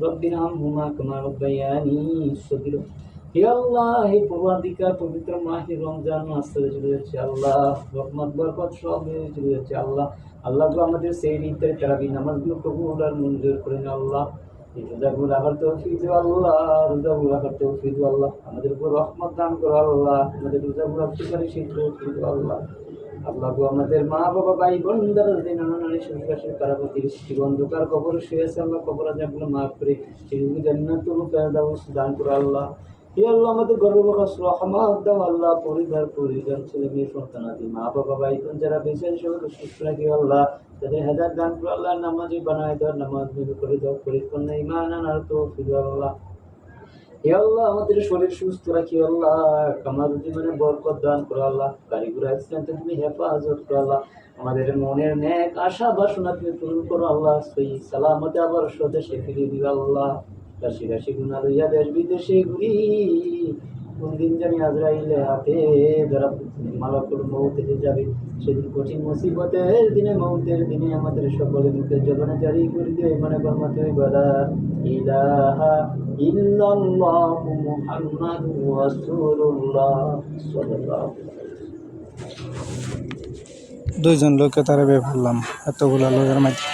রব্বিরহামহুমা কামা রাব্বায়ানি সগীরা। হে আল্লাহ, হে পূর্বাধিকার পবিত্র মাহে রমজান মাস চলে যাচ্ছে আল্লাহ, রহমত বরকত সব চলে যাচ্ছে আল্লাহ। আল্লাহ গো, আমাদের সেই ইফতার তারাবি নামাজগুলো কবুল আর মঞ্জুর করে নাও আল্লাহ। এই রোজাগুলো রাখার তৌফিক দিও আল্লাহ, রোজাগুলো রাখার তৌফিক দিও আল্লাহ। আমাদের উপর রহমত দান করো আল্লাহ, আমাদের রোজাগুলো ফিকারি সেই তৌফিক দিও আল্লাহ। আল্লাহ গো, আমাদের মা বাবা ভাই বোন দাদা দাদি নানা নানি শ্বশুর শাশুড়ি তারা প্রতিষ্ঠিত অন্ধকার কবরে শুয়ে আছে আল্লাহ, কবর আযাবগুলো মাফ করে সেগুলো জান্নাতুল ফেরদাউস দান করো আল্লাহ। হে আল্লাহ, আমাদের গর্ব খাস রহমত দাও আল্লাহ, পরিবার ছেলে মেয়ে সন্তানাদি মা বাবা ভাই বোন যারা বেঁচে আছে সবাইকে সুস্থ রাখি আল্লাহ, তাদের হেদায়েত দান করো আল্লাহ, নামাজি বানায় দাও, নামাজ করে দাও, পরিপূর্ণ ঈমান আনার তৌফিক দাও আল্লাহ। হে আল্লাহ, আমাদের শরীর সুস্থ রাখি আল্লাহ, কামাল জীবনে বরকত দান করো আল্লাহ, গাড়িগুলো অ্যাক্সিডেন্ট থেকে তুমি হেফাজত করো আল্লাহ, আমাদের মনের নেক আশা বাসনা তুমি পূরণ করো আল্লাহ, সহি সালামতে আবার স্বদেশে ফিরিয়ে দিও আল্লাহ। রাশি রাশি গুনাহ লইয়া দেশ বিদেশে ঘুরি, কোন দিন জানি আজরাইলে হাতে ধরা মালাকুল মউত এসে যাবে, সেদিন কঠিন মুসিবতের দিনে, মউতের দিনে আমাদের সকলের মুখে জবানে জারি করে দিও ইমানে কলমাতে বলা ইলাহা ইল্লাল্লাহু মুহাম্মাদুর রাসূলুল্লাহ সাল্লাল্লাহু আলাইহি। দুইজন লোককে তারা বের করলাম, এতগুলা লোকের মাঝে।